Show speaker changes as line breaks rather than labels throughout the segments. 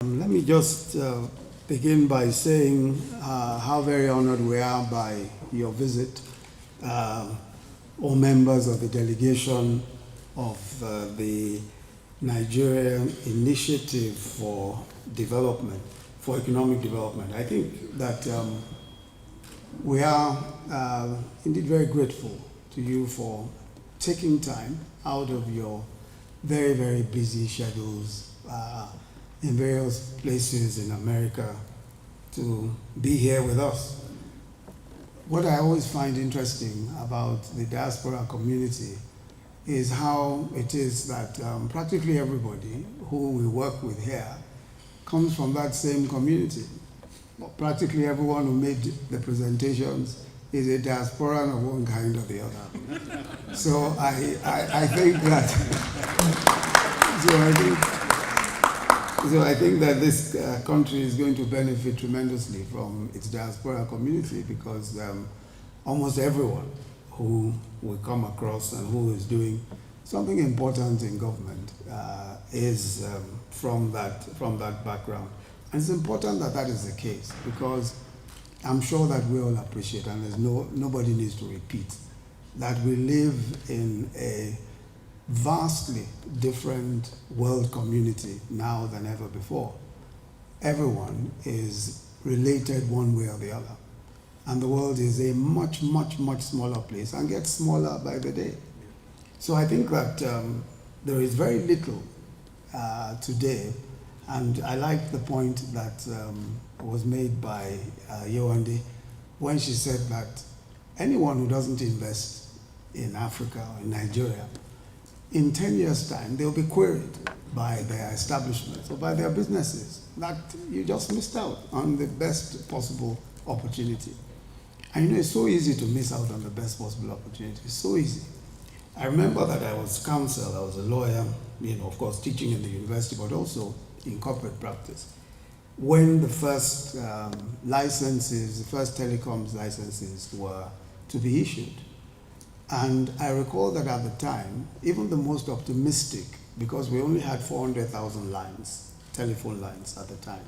Let me just begin by saying how very honored we are by your visit, all members of the delegation of the Nigerian Initiative for Development, for Economic Development. I think that we are indeed very grateful to you for taking time out of your very, very busy schedules in various places in America to be here with us. What I always find interesting about the diaspora community is how it is that practically everybody who we work with here comes from that same community. Practically everyone who made the presentations is a diasporan of one kind or the other. So I think that so I think that this country is going to benefit tremendously from its diaspora community, because almost everyone who we come across and who is doing something important in government is from that background. And it's important that that is the case, because I'm sure that we all appreciate, and there's nobody needs to repeat, that we live in a vastly different world community now than ever before. Everyone is related one way or the other. And the world is a much, much, much smaller place and gets smaller by the day. So I think that there is very little today, and I like the point that was made by Yewande when she said that anyone who doesn't invest in Africa or in Nigeria, in 10 years' time, they'll be queried by their establishments or by their businesses that you just missed out on the best possible opportunity. And you know, it's so easy to miss out on the best possible opportunity. It's so easy. I remember that I was counsel, I was a lawyer, of course, teaching in the university, but also in corporate practice. When the first licenses, the first telecoms licenses were to be issued. And I recall that at the time, even the most optimistic, because we only had 400,000 lines, telephone lines at the time.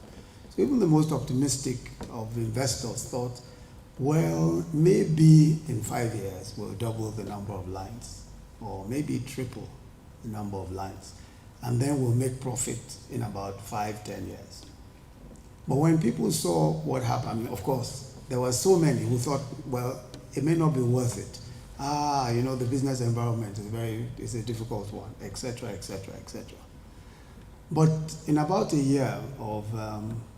So even the most optimistic of investors thought, well, maybe in 5 years we'll double the number of lines, or maybe triple the number of lines. And then we'll make profit in about 5-10 years. But when people saw what happened, of course, there were so many who thought, well, it may not be worth it. The business environment is a difficult one, etc., etc., etc. But in about a year of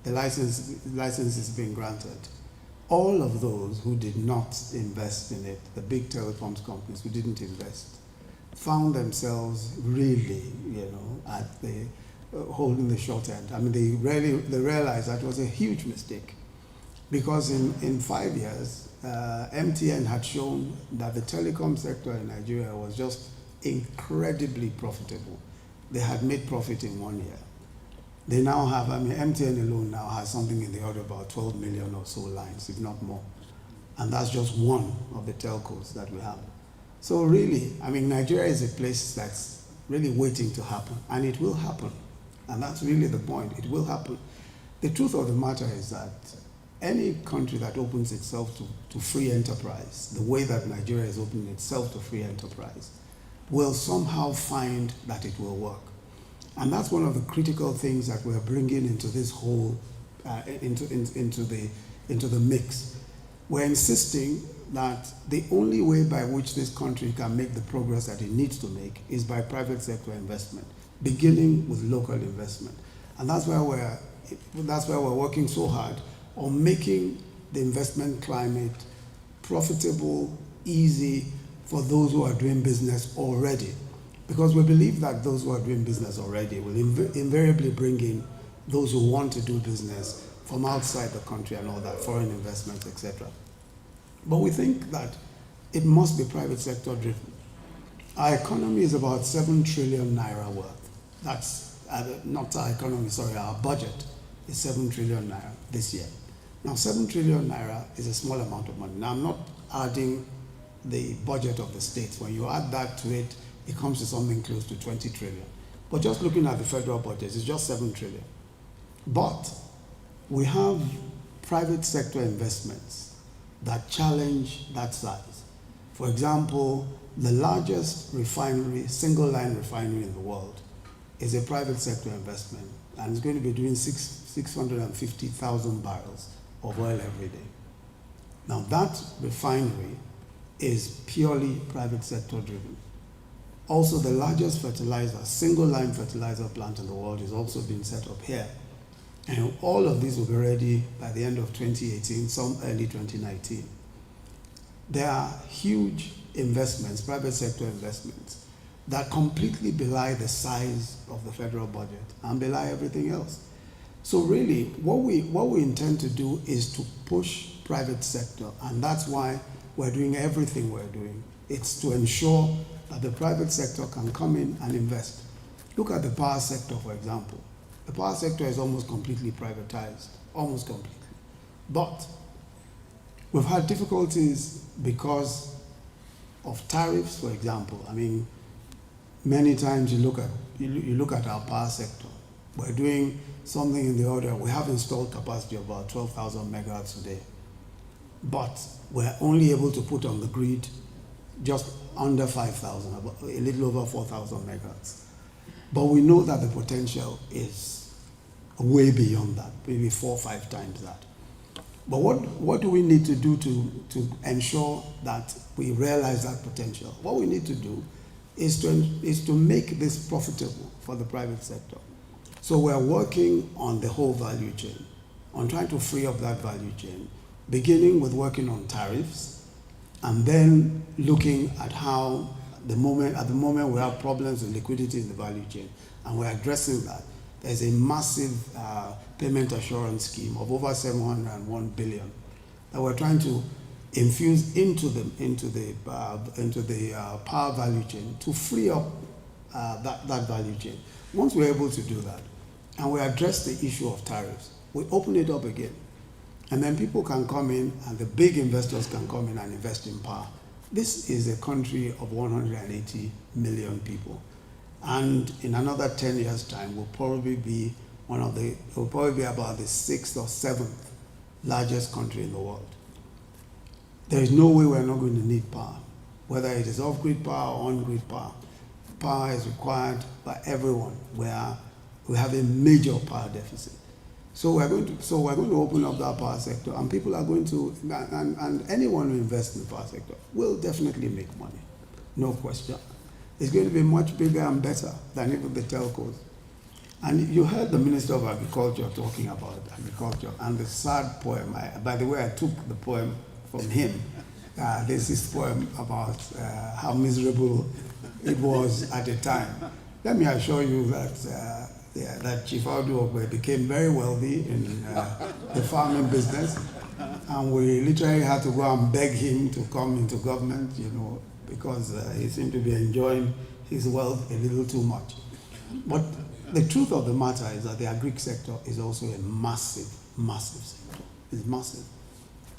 the licenses being granted, all of those who did not invest in it, the big telecoms companies who didn't invest, found themselves really, at the holding the short end. I mean, they realized that was a huge mistake, because in 5 years, MTN had shown that the telecom sector in Nigeria was just incredibly profitable. They had made profit in 1 year. They now have, MTN alone now has something in the order of about 12 million or so lines, if not more. And that's just one of the telcos that we have. So really, Nigeria is a place that's really waiting to happen, and it will happen. And that's really the point, it will happen. The truth of the matter is that any country that opens itself to free enterprise, the way that Nigeria is opening itself to free enterprise, will somehow find that it will work. And that's one of the critical things that we're bringing into this whole, into the mix. We're insisting that the only way by which this country can make the progress that it needs to make is by private sector investment, beginning with local investment. And that's why we're working so hard on making the investment climate profitable, easy for those who are doing business already. Because we believe that those who are doing business already will invariably bring in those who want to do business from outside the country and all that, foreign investments, etc. But we think that it must be private sector driven. Our economy is about 7 trillion naira worth. That's not our economy, sorry, our budget is 7 trillion naira this year. Now, 7 trillion naira is a small amount of money. Now, I'm not adding the budget of the states. When you add that to it, it comes to something close to 20 trillion. But just looking at the federal budget, it's just 7 trillion. But we have private sector investments that challenge that size. For example, the largest refinery, single line refinery in the world, is a private sector investment, and it's going to be doing 650,000 barrels of oil every day. Now that refinery is purely private sector driven. Also, the largest fertilizer, single line fertilizer plant in the world is also being set up here. And all of these will be ready by the end of 2018, some early 2019. There are huge investments, private sector investments, that completely belie the size of the federal budget and belie everything else. So really, what we intend to do is to push private sector, and that's why we're doing everything we're doing. It's to ensure that the private sector can come in and invest. Look at the power sector, for example. The power sector is almost completely privatized, almost completely. But we've had difficulties because of tariffs, for example. I mean, many times you look at our power sector. We're doing something in the order, we have installed capacity of about 12,000 megawatts a day. But we're only able to put on the grid just under 5,000, a little over 4,000 megawatts. But we know that the potential is way beyond that, maybe 4 or 5 times that. But what do we need to do to ensure that we realize that potential? What we need to do is to make this profitable for the private sector. So we're working on the whole value chain, on trying to free up that value chain, beginning with working on tariffs, and then looking at how at the moment we have problems with liquidity in the value chain, and we're addressing that. There's a massive payment assurance scheme of over 701 billion that we're trying to infuse into the power value chain to free up that value chain. Once we're able to do that, and we address the issue of tariffs, we open it up again. And then people can come in, and the big investors can come in and invest in power. This is a country of 180 million people. And in another 10 years' time, we'll probably be about the 6th or 7th largest country in the world. There is no way we're not going to need power. Whether it is off-grid power or on-grid power, power is required by everyone. We have a major power deficit. So we're going to open up that power sector, and people are going to, and anyone who invests in the power sector will definitely make money, no question. It's going to be much bigger and better than even the telcos. And you heard the Minister of Agriculture talking about agriculture and the sad poem. By the way, I took the poem from him. There's this poem about how miserable it was at the time. Let me assure you that that Chief Audu became very wealthy in the farming business, and we literally had to go and beg him to come into government, because he seemed to be enjoying his wealth a little too much. But the truth of the matter is that the agri sector is also a massive, massive sector. It's massive.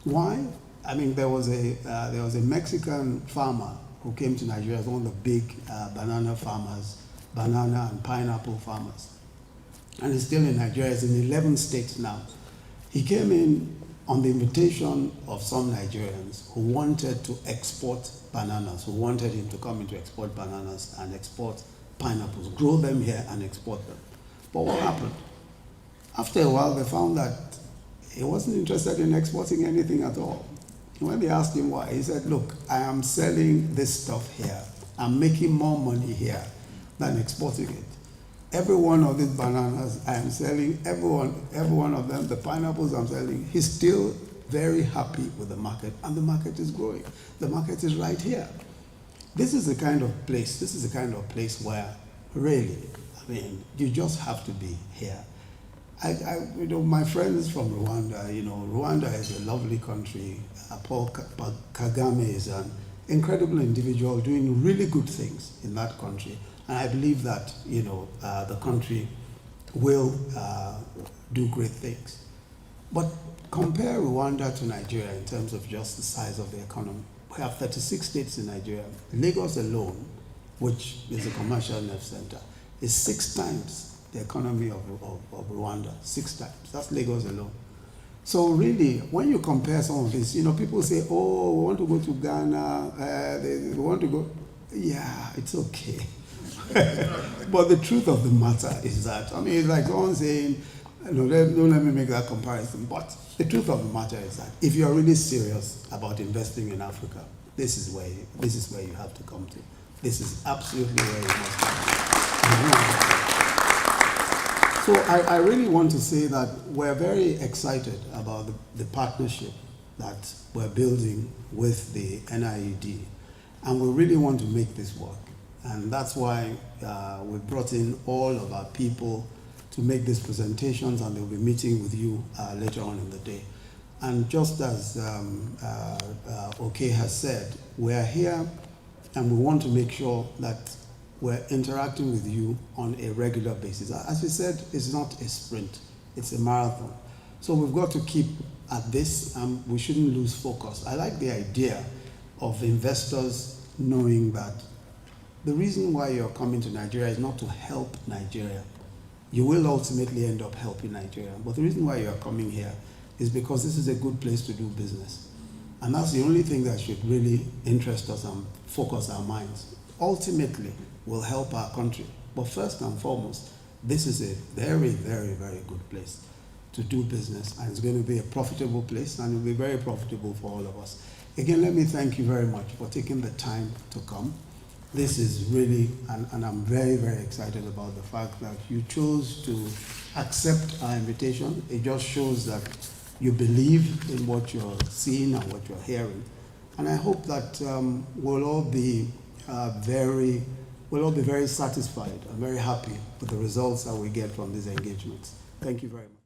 Why? I mean, there was a Mexican farmer who came to Nigeria as one of the big banana farmers, banana and pineapple farmers. And he's still in Nigeria. He's in 11 states now. He came in on the invitation of some Nigerians who wanted to export bananas, who wanted him to come in to export bananas and export pineapples, grow them here and export them. But what happened? After a while, they found that he wasn't interested in exporting anything at all. When they asked him why, he said, look, I am selling this stuff here. I'm making more money here than exporting it. Every one of these bananas I am selling, every one of them, the pineapples I'm selling, he's still very happy with the market, and the market is growing. The market is right here. This is the kind of place where really, I mean, you just have to be here. My friends from Rwanda, Rwanda is a lovely country. Paul Kagame is an incredible individual doing really good things in that country. And I believe that, the country will do great things. But compare Rwanda to Nigeria in terms of just the size of the economy. We have 36 states in Nigeria. Lagos alone, which is a commercial nerve center, is 6 times the economy of Rwanda 6 times. That's Lagos alone. So really, when you compare some of this, people say, oh, we want to go to Ghana, we want to go. Yeah, it's okay. But the truth of the matter is that, it's like someone saying, don't let me make that comparison, but the truth of the matter is that if you're really serious about investing in Africa, this is where you have to come to. This is absolutely where you must come. So I really want to say that we're very excited about the partnership that we're building with the NIED, and we really want to make this work. And that's why we brought in all of our people to make these presentations, and they'll be meeting with you later on in the day. And just as OK has said, we're here and we want to make sure that we're interacting with you on a regular basis. As we said, it's not a sprint, it's a marathon. So we've got to keep at this, and we shouldn't lose focus. I like the idea of investors knowing that the reason why you're coming to Nigeria is not to help Nigeria. You will ultimately end up helping Nigeria, but the reason why you're coming here is because this is a good place to do business. And that's the only thing that should really interest us and focus our minds. Ultimately, will help our country. But first and foremost, this is a very, very, very good place to do business, and it's going to be a profitable place, and it will be very profitable for all of us. Again, let me thank you very much for taking the time to come. This is really, and I'm very, very excited about the fact that you chose to accept our invitation. It just shows that you believe in what you're seeing and what you're hearing. And I hope that we'll all be very satisfied and very happy with the results that we get from these engagements. Thank you very much.